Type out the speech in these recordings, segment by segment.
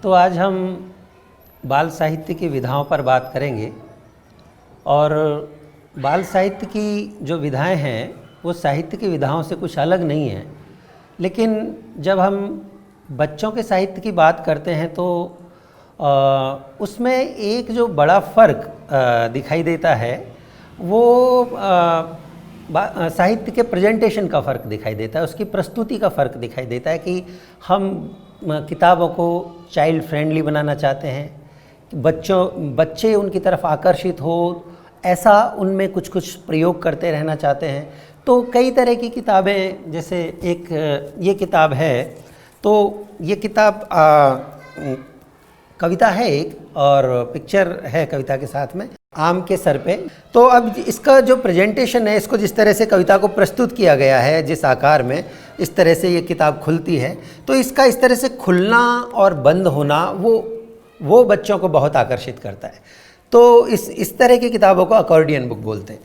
तो आज हम बाल साहित्य की विधाओं पर बात करेंगे। और बाल साहित्य की जो विधाएं हैं वो साहित्य की विधाओं से कुछ अलग नहीं है, लेकिन जब हम बच्चों के साहित्य की बात करते हैं तो उसमें एक जो बड़ा फ़र्क दिखाई देता है वो साहित्य के प्रेजेंटेशन का फ़र्क दिखाई देता है, उसकी प्रस्तुति का फ़र्क दिखाई देता है कि हम किताबों को चाइल्ड फ्रेंडली बनाना चाहते हैं, बच्चे उनकी तरफ आकर्षित हो, ऐसा उनमें कुछ कुछ प्रयोग करते रहना चाहते हैं। तो कई तरह की किताबें, जैसे एक ये किताब है, तो ये किताब कविता है एक, और पिक्चर है कविता के साथ में, आम के सर पे। तो अब इसका जो प्रेजेंटेशन है, इसको जिस तरह से कविता को प्रस्तुत किया गया है, जिस आकार में इस तरह से ये किताब खुलती है, तो इसका इस तरह से खुलना और बंद होना वो बच्चों को बहुत आकर्षित करता है। तो इस तरह की किताबों को अकॉर्डियन बुक बोलते हैं।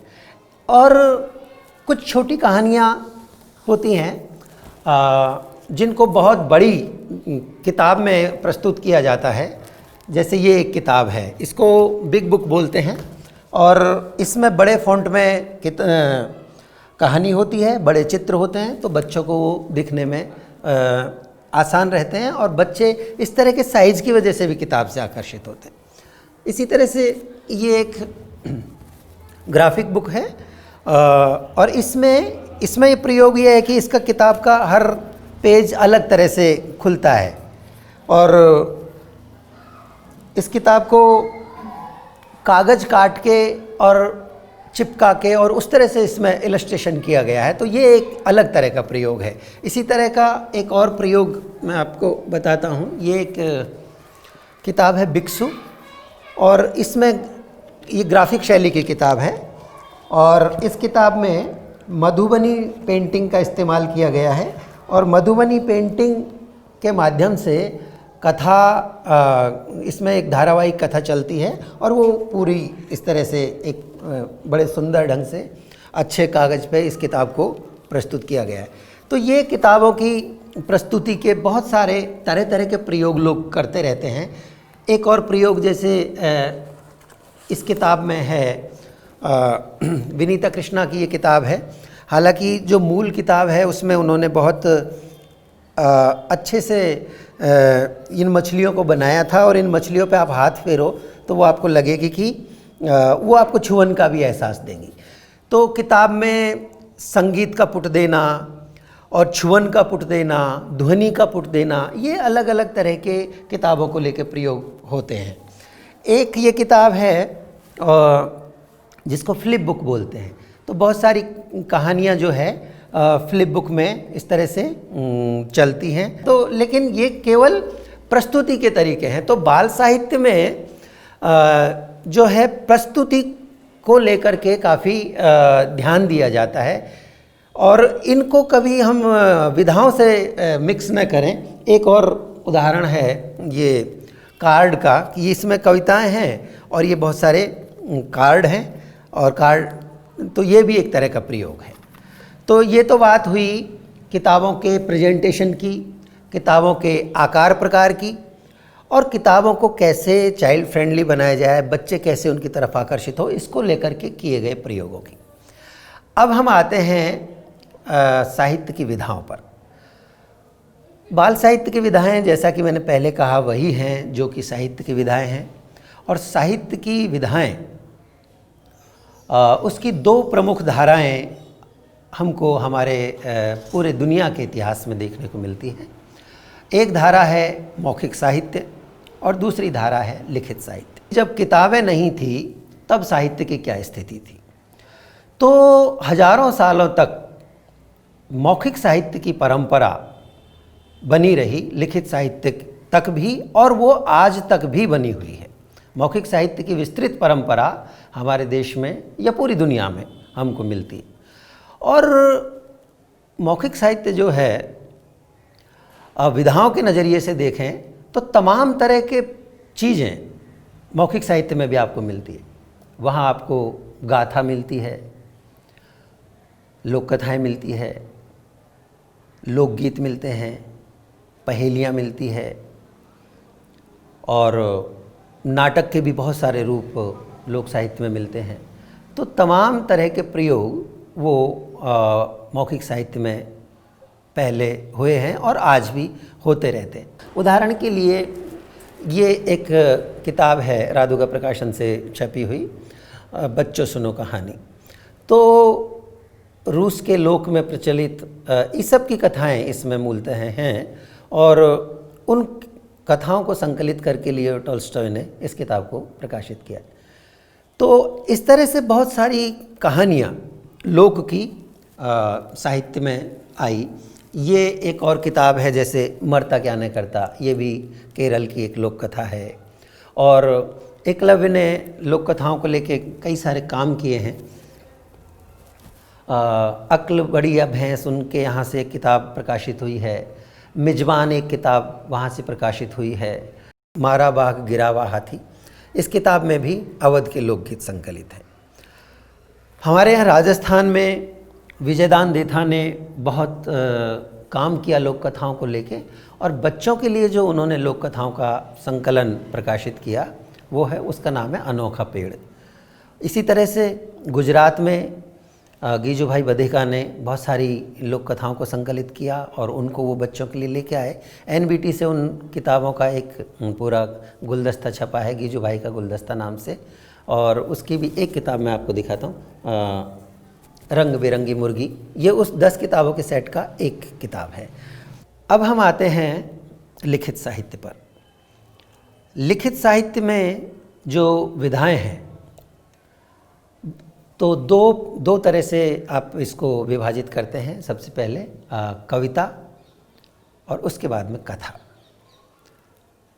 और कुछ छोटी कहानियाँ होती हैं जिनको बहुत बड़ी किताब में प्रस्तुत किया जाता है। जैसे ये एक किताब है, इसको बिग बुक बोलते हैं, और इसमें बड़े फ़ॉन्ट में कहानी होती है, बड़े चित्र होते हैं, तो बच्चों को वो दिखने में आसान रहते हैं, और बच्चे इस तरह के साइज़ की वजह से भी किताब से आकर्षित होते हैं। इसी तरह से ये एक ग्राफिक बुक है, और इसमें ये प्रयोग ये है कि इसका किताब का हर पेज अलग तरह से खुलता है, और इस किताब को कागज़ काट के और चिपका के और उस तरह से इसमें इलस्ट्रेशन किया गया है। तो ये एक अलग तरह का प्रयोग है। इसी तरह का एक और प्रयोग मैं आपको बताता हूँ। ये एक किताब है भिक्षु, और इसमें ये ग्राफिक शैली की किताब है, और इस किताब में मधुबनी पेंटिंग का इस्तेमाल किया गया है, और मधुबनी पेंटिंग के माध्यम से कथा, इसमें एक धारावाहिक कथा चलती है, और वो पूरी इस तरह से एक बड़े सुंदर ढंग से अच्छे कागज़ पे इस किताब को प्रस्तुत किया गया है। तो ये किताबों की प्रस्तुति के बहुत सारे तरह तरह के प्रयोग लोग करते रहते हैं। एक और प्रयोग जैसे इस किताब में है, विनीता कृष्णा की ये किताब है। हालांकि जो मूल किताब है उसमें उन्होंने बहुत अच्छे से इन मछलियों को बनाया था, और इन मछलियों पे आप हाथ फेरो तो वो आपको लगेगी कि वो आपको छुअन का भी एहसास देंगी। तो किताब में संगीत का पुट देना और छुअन का पुट देना, ध्वनि का पुट देना, ये अलग अलग तरह के किताबों को लेकर प्रयोग होते हैं। एक ये किताब है जिसको फ्लिप बुक बोलते हैं। तो बहुत सारी कहानियाँ जो है फ्लिप बुक में इस तरह से चलती हैं। तो लेकिन ये केवल प्रस्तुति के तरीके हैं। तो बाल साहित्य में जो है प्रस्तुति को लेकर के काफ़ी ध्यान दिया जाता है, और इनको कभी हम विधाओं से मिक्स न करें। एक और उदाहरण है ये कार्ड का, कि इसमें कविताएं हैं और ये बहुत सारे कार्ड हैं, और कार्ड, तो ये भी एक तरह का प्रयोग है। तो ये तो बात हुई किताबों के प्रेजेंटेशन की, किताबों के आकार प्रकार की, और किताबों को कैसे चाइल्ड फ्रेंडली बनाया जाए, बच्चे कैसे उनकी तरफ आकर्षित हो, इसको लेकर के किए गए प्रयोगों की। अब हम आते हैं साहित्य की विधाओं पर। बाल साहित्य की विधाएं, जैसा कि मैंने पहले कहा, वही हैं जो कि साहित्य की विधाएं हैं। और साहित्य की विधाएं, उसकी दो प्रमुख धाराएं हमको हमारे पूरे दुनिया के इतिहास में देखने को मिलती हैं। एक धारा है मौखिक साहित्य, और दूसरी धारा है लिखित साहित्य। जब किताबें नहीं थी तब साहित्य की क्या स्थिति थी? तो हजारों सालों तक मौखिक साहित्य की परंपरा बनी रही, लिखित साहित्य तक भी, और वो आज तक भी बनी हुई है। मौखिक साहित्य की विस्तृत परंपरा हमारे देश में या पूरी दुनिया में हमको मिलती है। और मौखिक साहित्य जो है, विधाओं के नज़रिए से देखें तो तमाम तरह के चीज़ें मौखिक साहित्य में भी आपको मिलती है। वहाँ आपको गाथा मिलती है, लोक कथाएँ मिलती है, लोकगीत मिलते हैं, पहेलियाँ मिलती है, और नाटक के भी बहुत सारे रूप लोक साहित्य में मिलते हैं। तो तमाम तरह के प्रयोग वो मौखिक साहित्य में पहले हुए हैं और आज भी होते रहते हैं। उदाहरण के लिए ये एक किताब है रादुगा प्रकाशन से छपी हुई, बच्चों सुनो कहानी। तो रूस के लोक में प्रचलित ईसप की कथाएं इसमें मूलतः हैं और उन कथाओं को संकलित करके लियो टॉल्स्टॉय ने इस किताब को प्रकाशित किया। तो इस तरह से बहुत सारी कहानियाँ लोक की साहित्य में आई। ये एक और किताब है जैसे मरता क्या न करता, ये भी केरल की एक लोक कथा है। और एकलव्य ने लोक कथाओं को लेके कई सारे काम किए हैं। अक्ल बड़ी या भैंस, उनके यहाँ से एक किताब प्रकाशित हुई है। मिजबान एक किताब वहाँ से प्रकाशित हुई है। मारा बाघ गिरावा हाथी, इस किताब में भी अवध के लोकगीत संकलित हैं। हमारे यहाँ राजस्थान में विजयदान देथा ने बहुत काम किया लोक कथाओं को लेके, और बच्चों के लिए जो उन्होंने लोक कथाओं का संकलन प्रकाशित किया वो है, उसका नाम है अनोखा पेड़। इसी तरह से गुजरात में गीजूभाई बधेका ने बहुत सारी लोक कथाओं को संकलित किया और उनको वो बच्चों के लिए लेके आए। एनबीटी से उन किताबों का एक पूरा गुलदस्ता छपा है, गीजूभाई का गुलदस्ता नाम से। और उसकी भी एक किताब मैं आपको दिखाता हूँ, रंग बिरंगी मुर्गी। ये उस 10 किताबों के सेट का एक किताब है। अब हम आते हैं लिखित साहित्य पर। लिखित साहित्य में जो विधाएं हैं, तो दो तरह से आप इसको विभाजित करते हैं। सबसे पहले कविता और उसके बाद में कथा,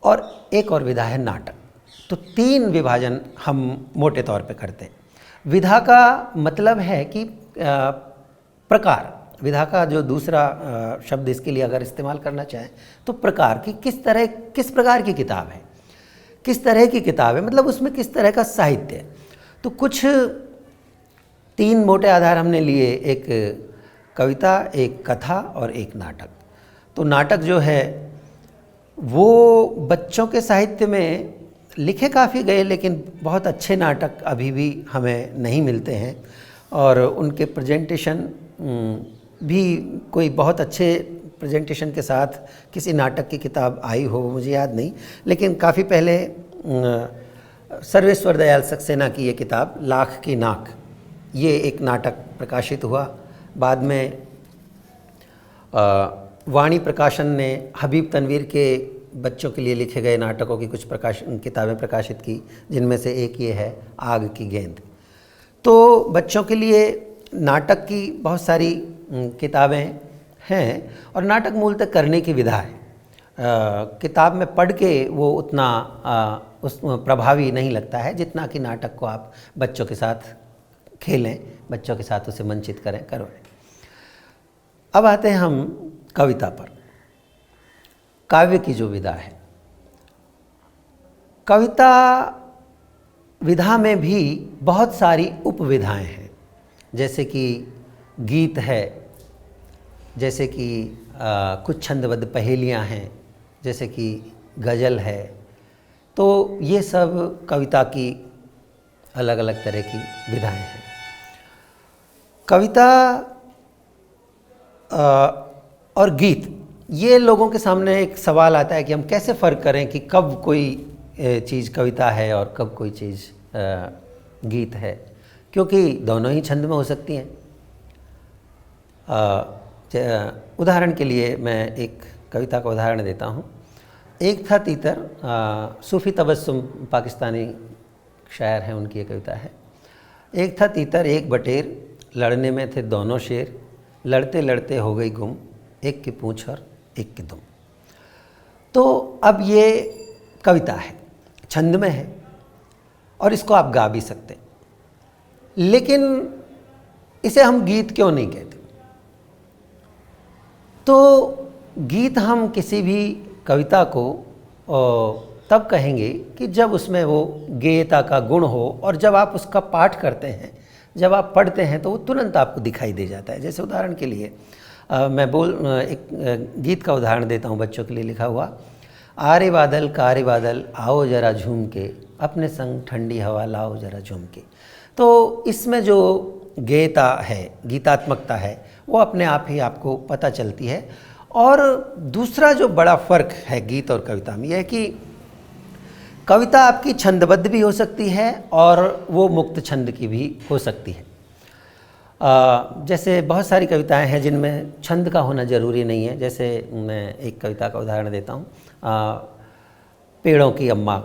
और एक और विधा है नाटक। तो 3 विभाजन हम मोटे तौर पे करते हैं। विधा का मतलब है कि प्रकार। विधा का जो दूसरा शब्द इसके लिए अगर इस्तेमाल करना चाहें तो प्रकार की, किस प्रकार की किताब है, किस तरह की किताब है, मतलब उसमें किस तरह का साहित्य है। तो कुछ 3 मोटे आधार हमने लिए, एक कविता, एक कथा और एक नाटक। तो नाटक जो है वो बच्चों के साहित्य में लिखे काफ़ी गए, लेकिन बहुत अच्छे नाटक अभी भी हमें नहीं मिलते हैं, और उनके प्रेजेंटेशन भी कोई बहुत अच्छे प्रेजेंटेशन के साथ किसी नाटक की किताब आई हो मुझे याद नहीं। लेकिन काफ़ी पहले सर्वेश्वर दयाल सक्सेना की ये किताब लाख की नाक, ये एक नाटक प्रकाशित हुआ। बाद में वाणी प्रकाशन ने हबीब तनवीर के बच्चों के लिए लिखे गए नाटकों की कुछ किताबें प्रकाशित की, जिनमें से एक ये है आग की गेंद। तो बच्चों के लिए नाटक की बहुत सारी किताबें हैं, और नाटक मूलतः करने की विधा है। किताब में पढ़ के वो उतना उस प्रभावी नहीं लगता है जितना कि नाटक को आप बच्चों के साथ खेलें, बच्चों के साथ उसे मंचित करवाएं। अब आते हैं हम कविता पर। काव्य की जो विधा है, कविता विधा में भी बहुत सारी उपविधाएं हैं। जैसे कि गीत है, जैसे कि कुछ छंदबद्ध पहेलियां हैं, जैसे कि गज़ल है। तो ये सब कविता की अलग अलग तरह की विधाएं हैं। कविता और गीत, ये लोगों के सामने एक सवाल आता है कि हम कैसे फ़र्क करें कि कब कोई चीज़ कविता है और कब कोई चीज़ गीत है, क्योंकि दोनों ही छंद में हो सकती हैं। उदाहरण के लिए मैं एक कविता का उदाहरण देता हूँ। एक था तीतर, सूफ़ी तबस्सुम पाकिस्तानी शायर हैं, उनकी ये कविता है। एक था तीतर एक बटेर, लड़ने में थे दोनों शेर, लड़ते लड़ते हो गई गुम, एक की पूँछ और एक की दुम। तो अब ये कविता है, छंद में है, और इसको आप गा भी सकते हैं, लेकिन इसे हम गीत क्यों नहीं कहते? तो गीत हम किसी भी कविता को तब कहेंगे कि जब उसमें वो गेयता का गुण हो, और जब आप उसका पाठ करते हैं, जब आप पढ़ते हैं तो वो तुरंत आपको दिखाई दे जाता है। जैसे उदाहरण के लिए मैं एक गीत का उदाहरण देता हूँ बच्चों के लिए लिखा हुआ। आरे बादल कारे बादल आओ जरा झूम के, अपने संग ठंडी हवा लाओ जरा झूम के। तो इसमें जो गेयता है, गीतात्मकता है, वो अपने आप ही आपको पता चलती है। और दूसरा जो बड़ा फ़र्क है गीत और कविता में, यह है कि कविता आपकी छंदबद्ध भी हो सकती है और वो मुक्त छंद की भी हो सकती है। जैसे बहुत सारी कविताएं हैं जिनमें छंद का होना ज़रूरी नहीं है। जैसे मैं एक कविता का उदाहरण देता हूँ, पेड़ों की अम्मा।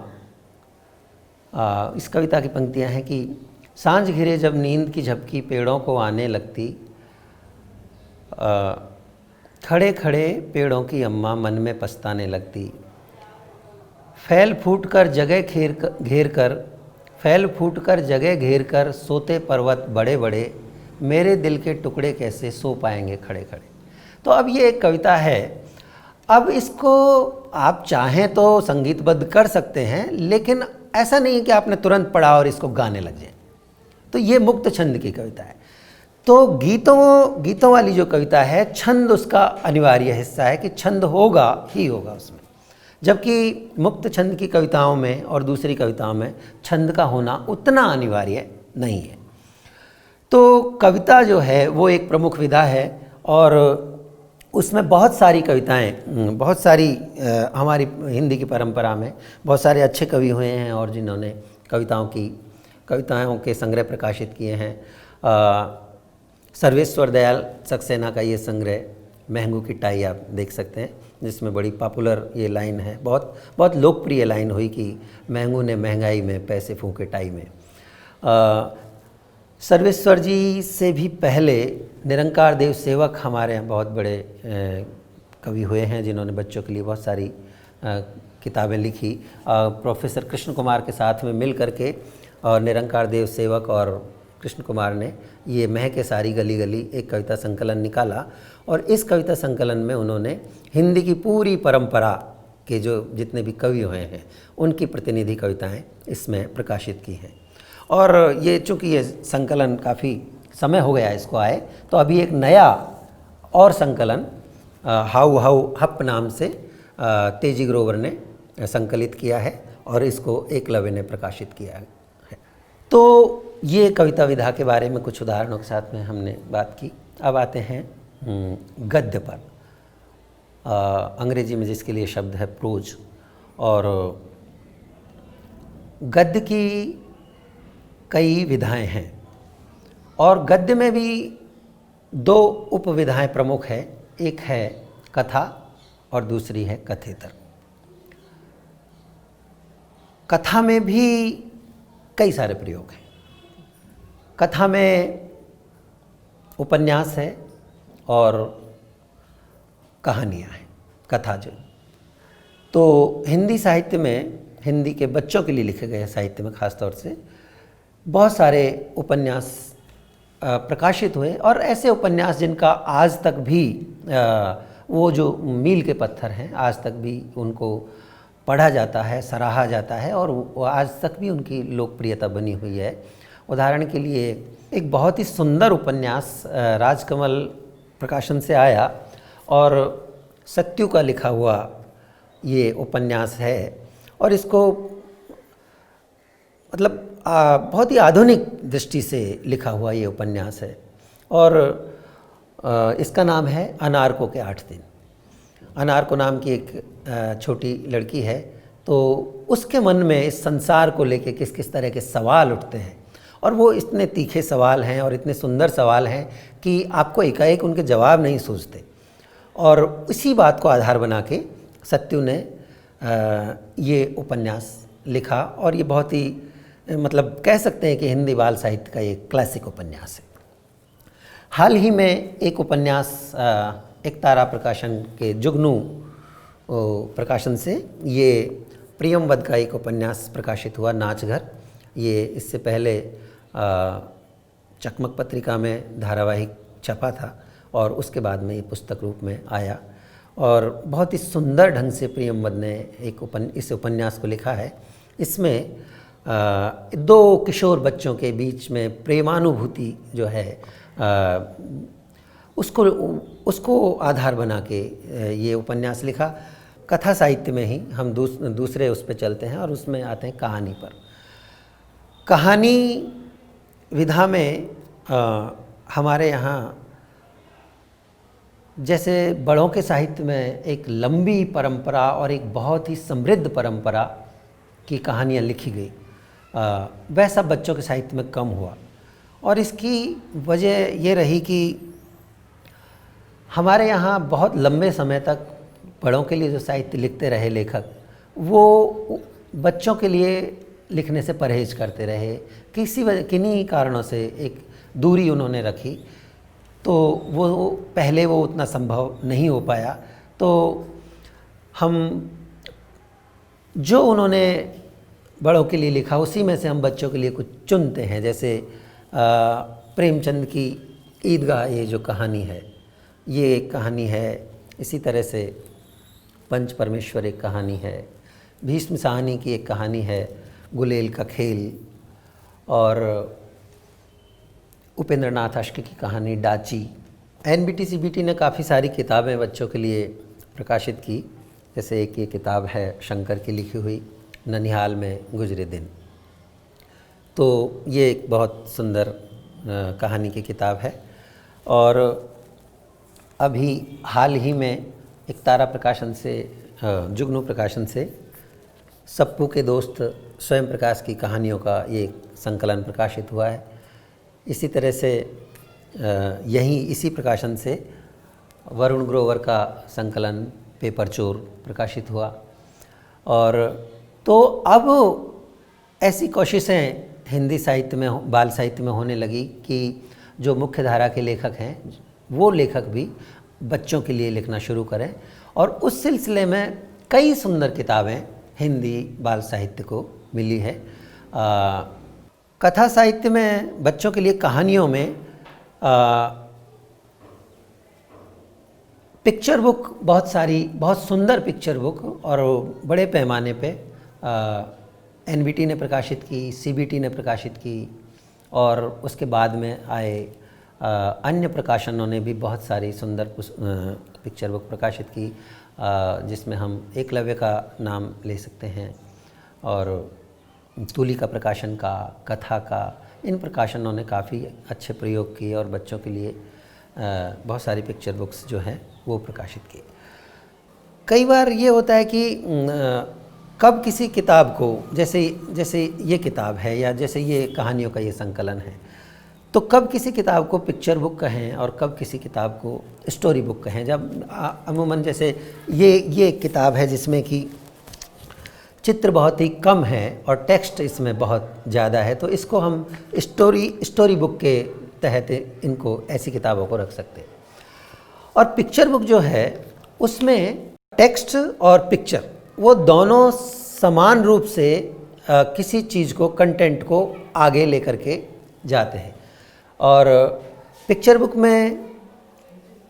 इस कविता की पंक्तियाँ हैं कि सांझ घिरे जब नींद की झपकी पेड़ों को आने लगती, खड़े खड़े पेड़ों की अम्मा मन में पछताने लगती। फैल फूट कर जगह घेर कर सोते पर्वत बड़े बड़े, मेरे दिल के टुकड़े कैसे सो पाएंगे खड़े खड़े। तो अब ये एक कविता है। अब इसको आप चाहें तो संगीतबद्ध कर सकते हैं, लेकिन ऐसा नहीं है कि आपने तुरंत पढ़ा और इसको गाने लग जाए। तो ये मुक्त छंद की कविता है। तो गीतों वाली जो कविता है, छंद उसका अनिवार्य हिस्सा है कि छंद होगा ही होगा उसमें। जबकि मुक्त छंद की कविताओं में और दूसरी कविताओं में छंद का होना उतना अनिवार्य नहीं है। तो कविता जो है वो एक प्रमुख विधा है और उसमें बहुत सारी कविताएं, बहुत सारी हमारी हिंदी की परंपरा में बहुत सारे अच्छे कवि हुए हैं और जिन्होंने कविताओं के संग्रह प्रकाशित किए हैं। सर्वेश्वर दयाल सक्सेना का ये संग्रह महंगू की टाई आप देख सकते हैं, जिसमें बड़ी पॉपुलर ये लाइन है, बहुत बहुत लोकप्रिय लाइन हुई कि महंगू ने महंगाई में पैसे फूंके टाई में। सर्वेश्वर जी से भी पहले निरंकार देव सेवक हमारे यहाँ बहुत बड़े कवि हुए हैं जिन्होंने बच्चों के लिए बहुत सारी किताबें लिखी। प्रोफेसर कृष्ण कुमार के साथ में मिल करके और निरंकार देव सेवक और कृष्ण कुमार ने ये महके सारी गली गली एक कविता संकलन निकाला और इस कविता संकलन में उन्होंने हिंदी की पूरी परंपरा के जो जितने भी कवि हुए हैं उनकी प्रतिनिधि कविताएं इसमें प्रकाशित की हैं। और ये चूँकि ये संकलन काफ़ी समय हो गया इसको आए, तो अभी एक नया और संकलन हाउ हाउ हप नाम से तेजी ग्रोवर ने संकलित किया है और इसको एकलव्य ने प्रकाशित किया है। तो ये कविता विधा के बारे में कुछ उदाहरणों के साथ में हमने बात की। अब आते हैं गद्य पर। अंग्रेजी में जिसके लिए शब्द है प्रोज। और गद्य की कई विधाएं हैं और गद्य में भी दो उपविधाएं प्रमुख है। एक है कथा और दूसरी है कथेतर। कथा में भी कई सारे प्रयोग हैं। कथा में उपन्यास है और कहानियाँ हैं, कथा जो। तो हिंदी साहित्य में, हिंदी के बच्चों के लिए लिखे गए साहित्य में ख़ास तौर से बहुत सारे उपन्यास प्रकाशित हुए और ऐसे उपन्यास जिनका आज तक भी वो जो मील के पत्थर हैं, आज तक भी उनको पढ़ा जाता है, सराहा जाता है और वो आज तक भी उनकी लोकप्रियता बनी हुई है। उदाहरण के लिए एक बहुत ही सुंदर उपन्यास राजकमल प्रकाशन से आया और सत्यु का लिखा हुआ ये उपन्यास है और इसको मतलब बहुत ही आधुनिक दृष्टि से लिखा हुआ ये उपन्यास है और इसका नाम है अनारको के 8 दिन। अनारको नाम की एक छोटी लड़की है, तो उसके मन में इस संसार को लेके किस किस तरह के सवाल उठते हैं और वो इतने तीखे सवाल हैं और इतने सुंदर सवाल हैं कि आपको एकाएक उनके जवाब नहीं सूझते। और इसी बात को आधार बना के सत्यु ने ये उपन्यास लिखा और ये बहुत ही मतलब कह सकते हैं कि हिंदी बाल साहित्य का एक क्लासिक उपन्यास है। हाल ही में एक उपन्यास एक तारा प्रकाशन के जुगनू प्रकाशन से ये प्रियमवद का एक उपन्यास प्रकाशित हुआ, नाचघर। ये इससे पहले चकमक पत्रिका में धारावाहिक छपा था और उसके बाद में ये पुस्तक रूप में आया और बहुत ही सुंदर ढंग से प्रियमवद ने इस उपन्यास को लिखा है। इसमें दो किशोर बच्चों के बीच में प्रेमानुभूति जो है उसको आधार बना के ये उपन्यास लिखा। कथा साहित्य में ही हम दूसरे उस पे चलते हैं और उसमें आते हैं कहानी पर। कहानी विधा में हमारे यहाँ जैसे बड़ों के साहित्य में एक लंबी परंपरा और एक बहुत ही समृद्ध परंपरा की कहानियाँ लिखी गई, वैसा बच्चों के साहित्य में कम हुआ। और इसकी वजह ये रही कि हमारे यहाँ बहुत लंबे समय तक बड़ों के लिए जो साहित्य लिखते रहे लेखक, वो बच्चों के लिए लिखने से परहेज करते रहे। किन्हीं कारणों से एक दूरी उन्होंने रखी, तो वो उतना संभव नहीं हो पाया। तो हम जो उन्होंने बड़ों के लिए लिखा उसी में से हम बच्चों के लिए कुछ चुनते हैं। जैसे प्रेमचंद की ईदगाह ये जो कहानी है, ये एक कहानी है। इसी तरह से पंच परमेश्वर एक कहानी है। भीष्म साहनी की एक कहानी है, गुलेल का खेल। और उपेंद्र नाथ अश्क की कहानी डाची। NBT-CBT ने काफ़ी सारी किताबें बच्चों के लिए प्रकाशित की। जैसे एक ये किताब है शंकर की लिखी हुई, ननिहाल में गुजरे दिन। तो ये एक बहुत सुंदर कहानी की किताब है। और अभी हाल ही में एक तारा प्रकाशन से, जुगनू प्रकाशन से सप्पू के दोस्त स्वयं प्रकाश की कहानियों का ये संकलन प्रकाशित हुआ है। इसी तरह से इसी प्रकाशन से वरुण ग्रोवर का संकलन पेपर चोर प्रकाशित हुआ। और तो अब ऐसी कोशिशें हिंदी साहित्य में, बाल साहित्य में होने लगी कि जो मुख्य धारा के लेखक हैं वो लेखक भी बच्चों के लिए लिखना शुरू करें। और उस सिलसिले में कई सुंदर किताबें हिंदी बाल साहित्य को मिली है। कथा साहित्य में बच्चों के लिए कहानियों में पिक्चर बुक बहुत सारी, बहुत सुंदर पिक्चर बुक और बड़े पैमाने पे NBT ने प्रकाशित की, CBT ने प्रकाशित की। और उसके बाद में आए अन्य प्रकाशनों ने भी बहुत सारी सुंदर पिक्चर बुक प्रकाशित की, जिसमें हम एकलव्य का नाम ले सकते हैं और तुलिका प्रकाशन का, कथा का। इन प्रकाशनों ने काफ़ी अच्छे प्रयोग किए और बच्चों के लिए बहुत सारी पिक्चर बुक्स जो हैं वो प्रकाशित की। कई बार ये होता है कि कब किसी किताब को, जैसे ये किताब है या जैसे ये कहानियों का ये संकलन है, तो कब किसी किताब को पिक्चर बुक कहें और कब किसी किताब को स्टोरी बुक कहें। जब अमूमन जैसे ये किताब है जिसमें कि चित्र बहुत ही कम है और टेक्स्ट इसमें बहुत ज़्यादा है, तो इसको हम स्टोरी बुक के तहत इनको ऐसी किताबों को रख सकते हैं। और पिक्चर बुक जो है उसमें टेक्स्ट और पिक्चर वो दोनों समान रूप से किसी चीज़ को, कंटेंट को आगे लेकर के जाते हैं। और पिक्चर बुक में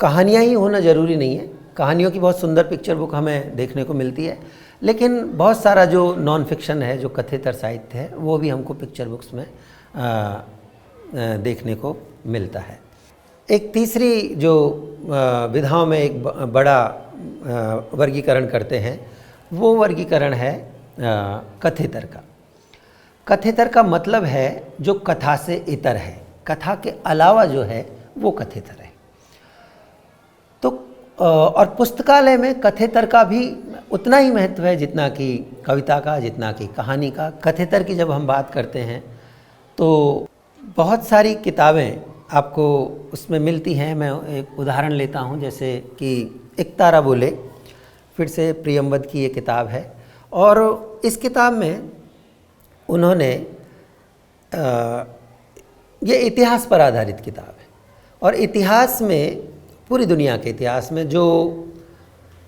कहानियाँ ही होना ज़रूरी नहीं है। कहानियों की बहुत सुंदर पिक्चर बुक हमें देखने को मिलती है, लेकिन बहुत सारा जो नॉन फिक्शन है, जो कथेतर साहित्य है, वो भी हमको पिक्चर बुक्स में देखने को मिलता है। एक तीसरी जो विधाओं में एक बड़ा वर्गीकरण करते हैं, वो वर्गीकरण है कथेतर का। कथेतर का मतलब है जो कथा से इतर है, कथा के अलावा जो है वो कथेतर है। तो और पुस्तकालय में कथेतर का भी उतना ही महत्व है जितना कि कविता का, जितना कि कहानी का। कथेतर की जब हम बात करते हैं तो बहुत सारी किताबें आपको उसमें मिलती हैं। मैं एक उदाहरण लेता हूं, जैसे कि एक तारा बोले, फिर से प्रियंवद की ये किताब है। और इस किताब में उन्होंने ये इतिहास पर आधारित किताब है और इतिहास में, पूरी दुनिया के इतिहास में जो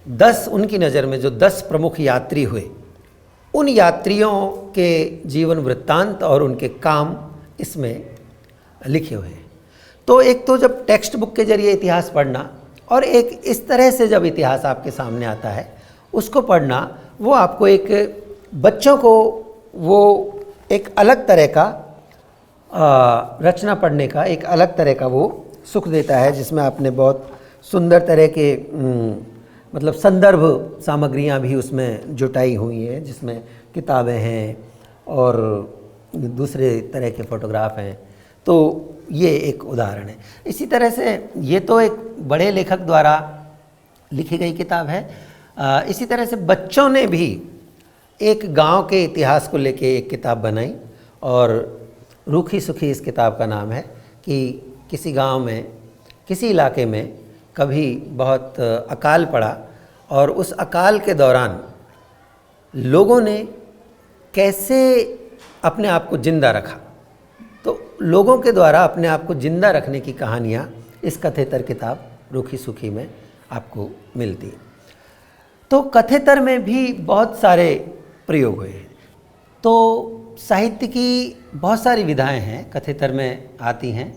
10, उनकी नज़र में जो 10 प्रमुख यात्री हुए, उन यात्रियों के जीवन वृत्तांत और उनके काम इसमें लिखे हुए हैं। तो एक तो जब टेक्स्ट बुक के जरिए इतिहास पढ़ना और एक इस तरह से जब इतिहास आपके सामने आता है उसको पढ़ना, वो आपको एक, बच्चों को वो एक अलग तरह का रचना पढ़ने का एक अलग तरह का वो सुख देता है, जिसमें आपने बहुत सुंदर तरह के मतलब संदर्भ सामग्रियाँ भी उसमें जुटाई हुई हैं, जिसमें किताबें हैं और दूसरे तरह के फ़ोटोग्राफ हैं। तो ये एक उदाहरण है। इसी तरह से ये तो एक बड़े लेखक द्वारा लिखी गई किताब है। इसी तरह से बच्चों ने भी एक गांव के इतिहास को लेके एक किताब बनाई और रूखी सुखी इस किताब का नाम है कि किसी गांव में, किसी इलाके में कभी बहुत अकाल पड़ा और उस अकाल के दौरान लोगों ने कैसे अपने आप को जिंदा रखा। तो लोगों के द्वारा अपने आप को जिंदा रखने की कहानियाँ इस कथेतर किताब रूखी सुखी में आपको मिलती है। तो कथेतर में भी बहुत सारे प्रयोग हुए हैं। तो साहित्य की बहुत सारी विधाएं हैं कथेतर में आती हैं,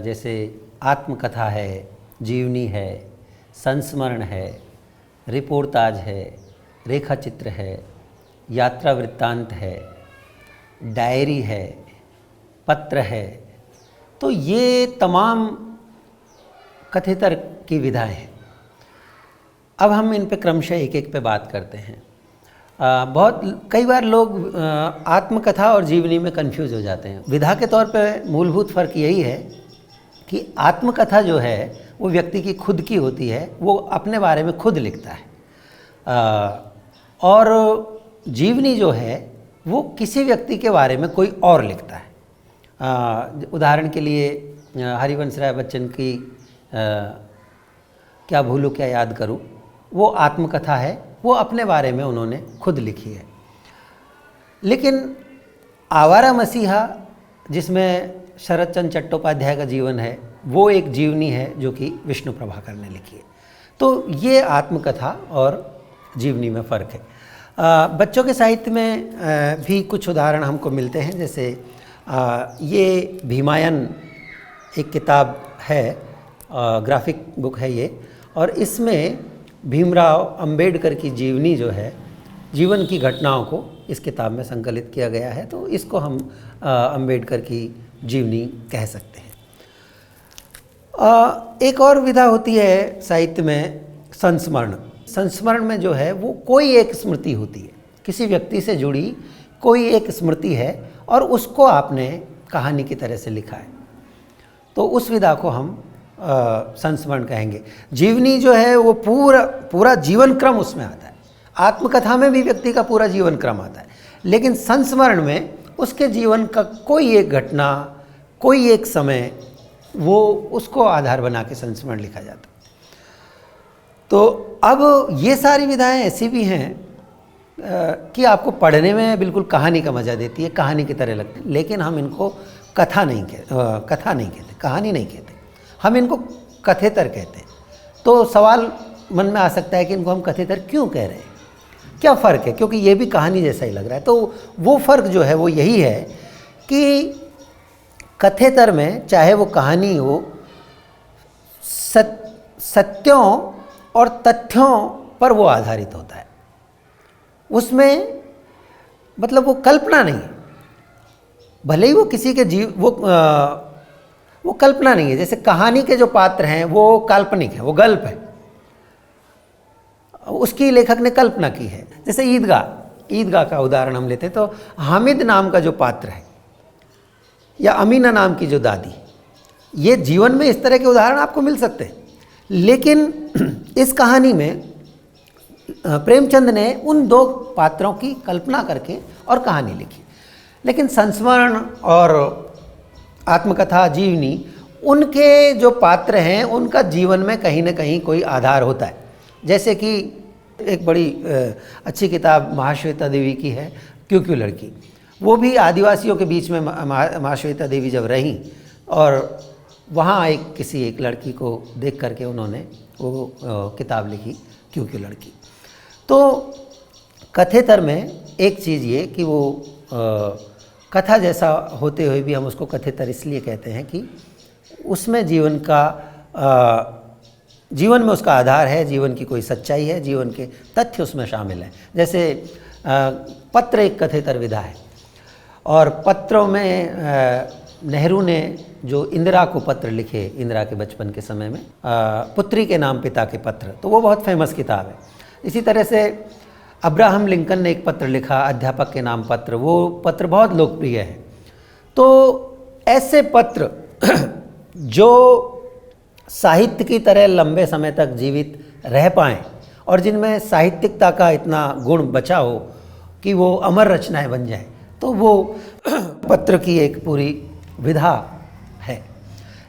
जैसे आत्मकथा है, जीवनी है, संस्मरण है, रिपोर्टाज है, रेखा चित्र है, यात्रा वृत्तांत है, डायरी है, पत्र है। तो ये तमाम कथेतर की विधाएं हैं। अब हम इन पे क्रमशः एक एक पे बात करते हैं। कई बार लोग आत्मकथा और जीवनी में कंफ्यूज हो जाते हैं। विधा के तौर पे मूलभूत फ़र्क यही है कि आत्मकथा जो है वो व्यक्ति की खुद की होती है, वो अपने बारे में खुद लिखता है, और जीवनी जो है वो किसी व्यक्ति के बारे में कोई और लिखता है। उदाहरण के लिए हरिवंश राय बच्चन की क्या भूलूं क्या याद करूं, वो आत्मकथा है, वो अपने बारे में उन्होंने खुद लिखी है। लेकिन आवारा मसीहा जिसमें शरद चंद्र चट्टोपाध्याय का जीवन है, वो एक जीवनी है जो कि विष्णु प्रभाकर ने लिखी है। तो ये आत्मकथा और जीवनी में फ़र्क है। बच्चों के साहित्य में भी कुछ उदाहरण हमको मिलते हैं। जैसे ये भीमायन एक किताब है, ग्राफिक बुक है ये, और इसमें भीमराव अंबेडकर की जीवनी जो है, जीवन की घटनाओं को इस किताब में संकलित किया गया है। तो इसको हम अंबेडकर की जीवनी कह सकते हैं। एक और विधा होती है साहित्य में संस्मरण। संस्मरण में जो है वो कोई एक स्मृति होती है, किसी व्यक्ति से जुड़ी कोई एक स्मृति है और उसको आपने कहानी की तरह से लिखा है, तो उस विधा को हम संस्मरण कहेंगे। जीवनी जो है वो पूरा जीवन क्रम उसमें आता है। आत्मकथा में भी व्यक्ति का पूरा जीवन क्रम आता है, लेकिन संस्मरण में उसके जीवन का कोई एक घटना, कोई एक समय, वो उसको आधार बना के संस्मरण लिखा जाता है। तो अब ये सारी विधाएं ऐसी भी हैं कि आपको पढ़ने में बिल्कुल कहानी का मज़ा देती है, कहानी की तरह लगती है, लेकिन हम इनको कथा नहीं कहते, कहानी नहीं कहते, हम इनको कथेतर कहते हैं। तो सवाल मन में आ सकता है कि इनको हम कथेतर क्यों कह रहे हैं, क्या फ़र्क है, क्योंकि ये भी कहानी जैसा ही लग रहा है। तो वो फ़र्क जो है वो यही है कि कथेतर में चाहे वो कहानी हो, सत्यों और तथ्यों पर वो आधारित होता है। उसमें मतलब वो कल्पना नहीं है, भले ही वो किसी के वो कल्पना नहीं है। जैसे कहानी के जो पात्र हैं वो काल्पनिक है, वो गल्प है, उसकी लेखक ने कल्पना की है। जैसे ईदगाह का उदाहरण हम लेते हैं, तो हामिद नाम का जो पात्र है या अमीना नाम की जो दादी, ये जीवन में इस तरह के उदाहरण आपको मिल सकते हैं। लेकिन इस कहानी में प्रेमचंद ने उन दो पात्रों की कल्पना करके और कहानी लिखी। लेकिन संस्मरण और आत्मकथा, जीवनी, उनके जो पात्र हैं उनका जीवन में कहीं ना कहीं कोई आधार होता है। जैसे कि एक बड़ी अच्छी किताब महाश्वेता देवी की है, क्यों क्यों लड़की। वो भी आदिवासियों के बीच में महाश्वेता देवी जब रहीं और वहाँ किसी एक लड़की को देख करके उन्होंने वो किताब लिखी, क्यों क्यों लड़की। तो कथेतर में एक चीज़ ये कि वो कथा जैसा होते हुए भी हम उसको कथेतर इसलिए कहते हैं कि उसमें जीवन में उसका आधार है, जीवन की कोई सच्चाई है, जीवन के तथ्य उसमें शामिल हैं। जैसे पत्र एक कथेतर विधा है, और पत्रों में नेहरू ने जो इंदिरा को पत्र लिखे, इंदिरा के बचपन के समय में, पुत्री के नाम पिता के पत्र, तो वो बहुत फेमस किताब है। इसी तरह से अब्राहम लिंकन ने एक पत्र लिखा, अध्यापक के नाम पत्र, वो पत्र बहुत लोकप्रिय है। तो ऐसे पत्र जो साहित्य की तरह लंबे समय तक जीवित रह पाएँ और जिनमें साहित्यिकता का इतना गुण बचा हो कि वो अमर रचनाएं बन जाएं, तो वो पत्र की एक पूरी विधा है।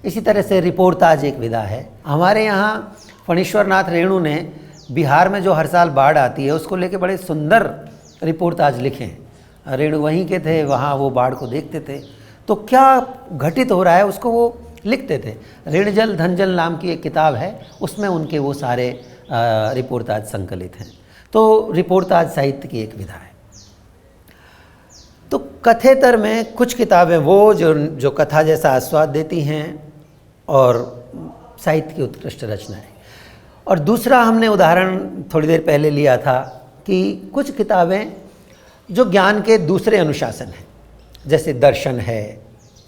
इसी तरह से रिपोर्टाज एक विधा है। हमारे यहाँ फणीश्वर नाथ रेणु ने बिहार में जो हर साल बाढ़ आती है उसको लेके बड़े सुंदर रिपोर्टाज लिखे हैं। रेणु वहीं के थे, वहाँ वो बाढ़ को देखते थे, तो क्या घटित हो रहा है उसको वो लिखते थे। ऋणजल धनजल नाम की एक किताब है, उसमें उनके वो सारे रिपोर्टाज संकलित हैं। तो रिपोर्टाज साहित्य की एक विधा है। तो कथेतर में कुछ किताबें वो जो कथा जैसा आस्वाद देती हैं और साहित्य की उत्कृष्ट रचनाएं, और दूसरा हमने उदाहरण थोड़ी देर पहले लिया था कि कुछ किताबें जो ज्ञान के दूसरे अनुशासन हैं, जैसे दर्शन है,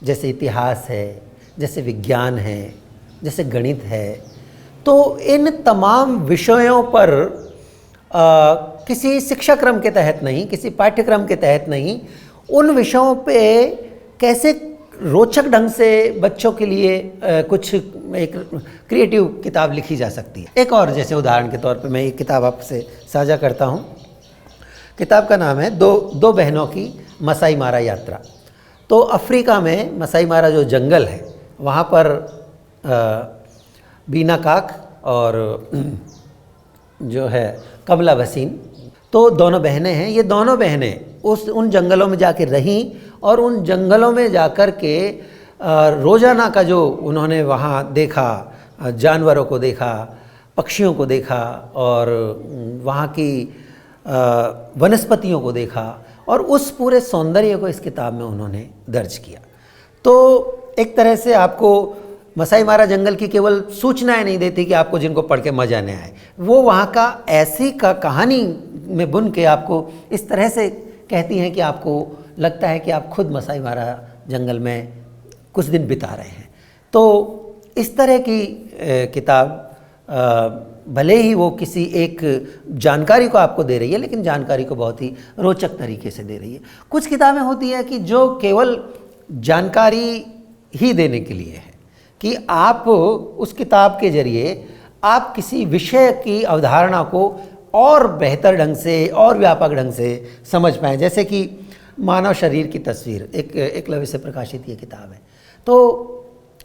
जैसे इतिहास है, जैसे विज्ञान है, जैसे गणित है। तो इन तमाम विषयों पर किसी शिक्षाक्रम के तहत नहीं, किसी पाठ्यक्रम के तहत नहीं, उन विषयों पे कैसे रोचक ढंग से बच्चों के लिए कुछ एक क्रिएटिव किताब लिखी जा सकती है। एक और जैसे उदाहरण के तौर पे मैं एक किताब आपसे साझा करता हूँ। किताब का नाम है दो बहनों की मसाई मारा यात्रा। तो अफ्रीका में मसाई मारा जो जंगल है, वहाँ पर बीना काक और जो है कमला भसीन, तो दोनों बहनें हैं। ये दोनों बहनें उन जंगलों में जाके रहीं और उन जंगलों में जाकर के रोज़ाना का जो उन्होंने वहाँ देखा, जानवरों को देखा, पक्षियों को देखा और वहाँ की वनस्पतियों को देखा, और उस पूरे सौंदर्य को इस किताब में उन्होंने दर्ज किया। तो एक तरह से आपको मसाई मारा जंगल की केवल सूचनाएं नहीं देती कि आपको जिनको पढ़ के मजा न आए, वो वहाँ का ऐसी का कहानी में बुन के आपको इस तरह से कहती हैं कि आपको लगता है कि आप खुद मसाई मारा जंगल में कुछ दिन बिता रहे हैं। तो इस तरह की किताब भले ही वो किसी एक जानकारी को आपको दे रही है, लेकिन जानकारी को बहुत ही रोचक तरीके से दे रही है। कुछ किताबें होती हैं कि जो केवल जानकारी ही देने के लिए है, कि आप उस किताब के जरिए आप किसी विषय की अवधारणा को और बेहतर ढंग से और व्यापक ढंग से समझ पाएँ। जैसे कि मानव शरीर की तस्वीर, एक एकलव्य से प्रकाशित ये किताब है। तो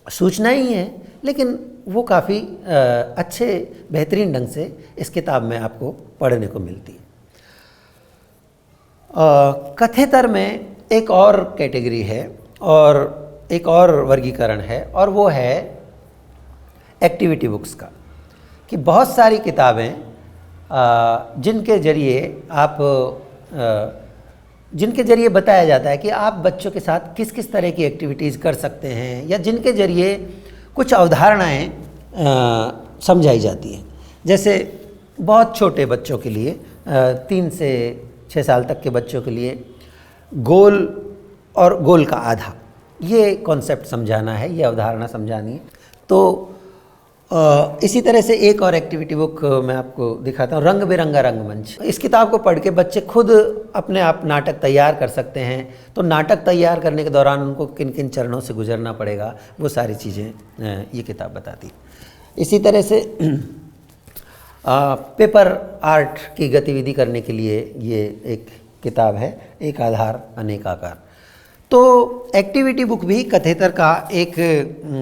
सूचना ही है, लेकिन वो काफ़ी अच्छे बेहतरीन ढंग से इस किताब में आपको पढ़ने को मिलती है। कथेतर में एक और कैटेगरी है और एक और वर्गीकरण है, और वो है एक्टिविटी बुक्स का, कि बहुत सारी किताबें जिनके ज़रिए बताया जाता है कि आप बच्चों के साथ किस किस तरह की एक्टिविटीज़ कर सकते हैं, या जिनके ज़रिए कुछ अवधारणाएं समझाई जाती हैं। जैसे बहुत छोटे बच्चों के लिए 3 से 6 साल तक के बच्चों के लिए गोल और गोल का आधा, ये कॉन्सेप्ट समझाना है, ये अवधारणा समझानी है। तो इसी तरह से एक और एक्टिविटी बुक मैं आपको दिखाता हूँ, रंग बिरंगा रंगमंच। इस किताब को पढ़ के बच्चे खुद अपने आप नाटक तैयार कर सकते हैं। तो नाटक तैयार करने के दौरान उनको किन किन चरणों से गुजरना पड़ेगा, वो सारी चीज़ें ये किताब बताती है। इसी तरह से पेपर आर्ट की गतिविधि करने के लिए ये एक किताब है, एक आधार अनेक आकार। तो एक्टिविटी बुक भी कथेतर का एक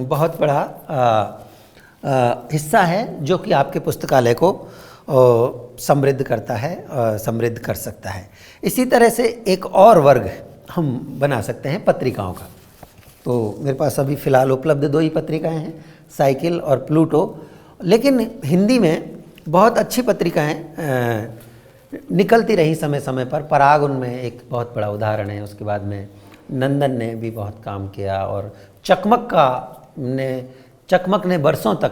बहुत बड़ा हिस्सा है, जो कि आपके पुस्तकालय को समृद्ध करता है, समृद्ध कर सकता है। इसी तरह से एक और वर्ग हम बना सकते हैं पत्रिकाओं का। तो मेरे पास अभी फ़िलहाल उपलब्ध 2 ही पत्रिकाएं हैं, साइकिल और प्लूटो। लेकिन हिंदी में बहुत अच्छी पत्रिकाएं निकलती रही समय समय पर। पराग उनमें एक बहुत बड़ा उदाहरण है। उसके बाद में नंदन ने भी बहुत काम किया, और चकमक ने बरसों तक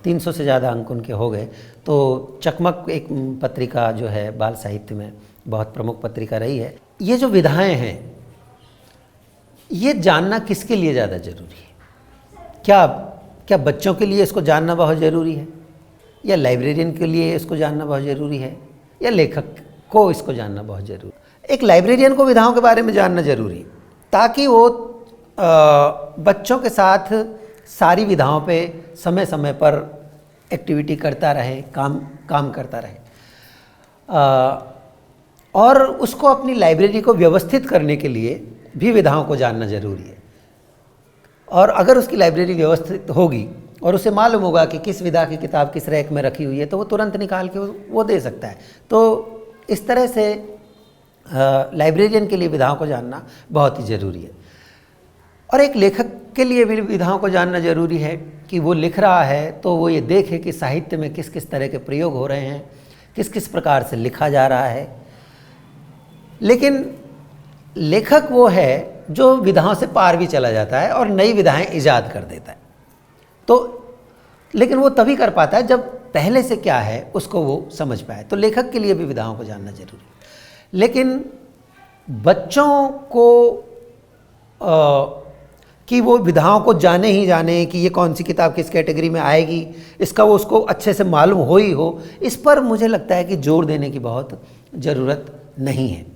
300 से ज़्यादा अंक उनके हो गए। तो चकमक एक पत्रिका जो है बाल साहित्य में बहुत प्रमुख पत्रिका रही है। ये जो विधाएं हैं, ये जानना किसके लिए ज़्यादा ज़रूरी है? क्या क्या बच्चों के लिए इसको जानना बहुत ज़रूरी है, या लाइब्रेरियन के लिए इसको जानना बहुत ज़रूरी है, या लेखक को इसको जानना बहुत ज़रूरी है? एक लाइब्रेरियन को विधाओं के बारे में जानना ज़रूरी है ताकि वो बच्चों के साथ सारी विधाओं पे समय समय पर एक्टिविटी करता रहे, काम करता रहे, और उसको अपनी लाइब्रेरी को व्यवस्थित करने के लिए भी विधाओं को जानना ज़रूरी है। और अगर उसकी लाइब्रेरी व्यवस्थित होगी और उसे मालूम होगा कि किस विधा की किताब किस रैक में रखी हुई है, तो वो तुरंत निकाल के वो दे सकता है। तो इस तरह से लाइब्रेरियन के लिए विधाओं को जानना बहुत ही ज़रूरी है। और एक लेखक के लिए भी विधाओं को जानना ज़रूरी है कि वो लिख रहा है तो वो ये देखे कि साहित्य में किस किस तरह के प्रयोग हो रहे हैं, किस किस प्रकार से लिखा जा रहा है। लेकिन लेखक वो है जो विधाओं से पार भी चला जाता है और नई विधाएं ईजाद कर देता है। तो लेकिन वो तभी कर पाता है जब पहले से क्या है उसको वो समझ पाए। तो लेखक के लिए भी विधाओं को जानना जरूरी है। लेकिन बच्चों को कि वो विधाओं को जाने ही जाने कि ये कौन सी किताब किस कैटेगरी में आएगी, इसका वो उसको अच्छे से मालूम हो ही हो, इस पर मुझे लगता है कि जोर देने की बहुत ज़रूरत नहीं है।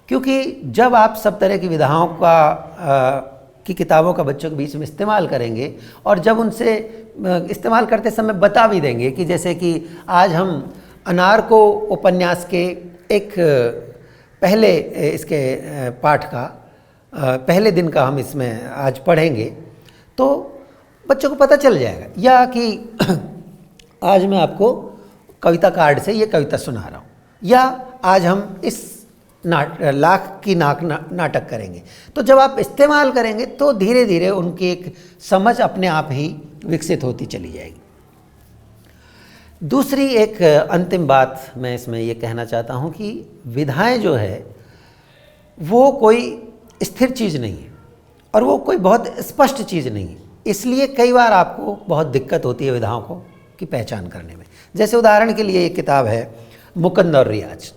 क्योंकि जब आप सब तरह की विधाओं की किताबों का बच्चों के बीच में इस्तेमाल करेंगे और जब उनसे इस्तेमाल करते समय बता भी देंगे कि जैसे कि आज हम अनार को उपन्यास के एक पहले इसके पाठ का पहले दिन का हम इसमें आज पढ़ेंगे, तो बच्चों को पता चल जाएगा। या कि आज मैं आपको कविता कार्ड से ये कविता सुना रहा हूँ, या आज हम इस लाख की नाटक करेंगे। तो जब आप इस्तेमाल करेंगे तो धीरे धीरे उनकी एक समझ अपने आप ही विकसित होती चली जाएगी। दूसरी एक अंतिम बात मैं इसमें ये कहना चाहता हूँ कि विधाएं जो है वो कोई स्थिर चीज़ नहीं है और वो कोई बहुत स्पष्ट चीज़ नहीं है। इसलिए कई बार आपको बहुत दिक्कत होती है विधाओं को की पहचान करने में। जैसे उदाहरण के लिए एक किताब है मुकुंद और रियाज।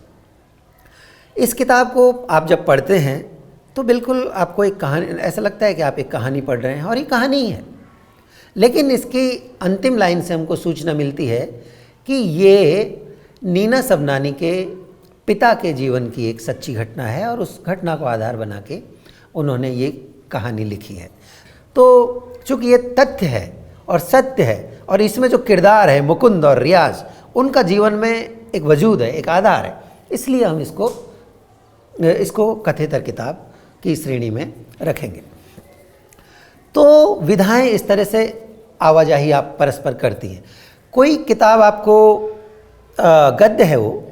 इस किताब को आप जब पढ़ते हैं तो बिल्कुल आपको एक कहानी, ऐसा लगता है कि आप एक कहानी पढ़ रहे हैं और ये कहानी ही है। लेकिन इसकी अंतिम लाइन से हमको सूचना मिलती है कि ये नीना सबनानी के पिता के जीवन की एक सच्ची घटना है और उस घटना को आधार बना के उन्होंने ये कहानी लिखी है। तो चूँकि ये तथ्य है और सत्य है और इसमें जो किरदार है मुकुंद और रियाज, उनका जीवन में एक वजूद है, एक आधार है, इसलिए हम इसको कथेतर किताब की श्रेणी में रखेंगे। तो विधाएं इस तरह से आवाजाही आप परस्पर करती हैं। कोई किताब आपको गद्य है, वो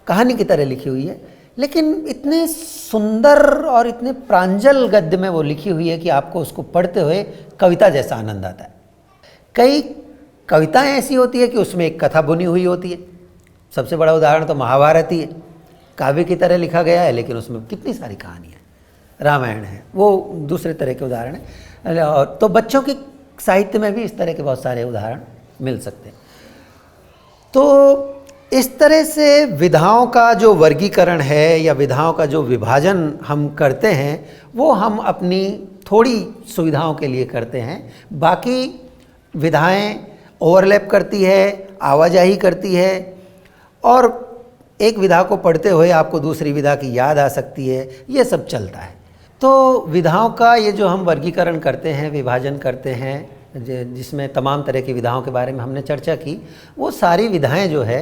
कहानी की तरह लिखी हुई है, लेकिन इतने सुंदर और इतने प्रांजल गद्य में वो लिखी हुई है कि आपको उसको पढ़ते हुए कविता जैसा आनंद आता है। कई कविताएं ऐसी होती है कि उसमें एक कथा बुनी हुई होती है। सबसे बड़ा उदाहरण तो महाभारत ही है, काव्य की तरह लिखा गया है लेकिन उसमें कितनी सारी कहानियाँ हैं। रामायण है, वो दूसरे तरह के उदाहरण है। तो बच्चों के साहित्य में भी इस तरह के बहुत सारे उदाहरण मिल सकते हैं। तो इस तरह से विधाओं का जो वर्गीकरण है या विधाओं का जो विभाजन हम करते हैं वो हम अपनी थोड़ी सुविधाओं के लिए करते हैं। बाकी विधाएं ओवरलैप करती है, आवाजाही करती है, और एक विधा को पढ़ते हुए आपको दूसरी विधा की याद आ सकती है, ये सब चलता है। तो विधाओं का ये जो हम वर्गीकरण करते हैं, विभाजन करते हैं, जिसमें तमाम तरह की विधाओं के बारे में हमने चर्चा की, वो सारी विधाएं जो है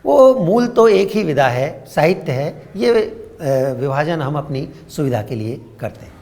वो मूल तो एक ही विधा है, साहित्य है। ये विभाजन हम अपनी सुविधा के लिए करते हैं।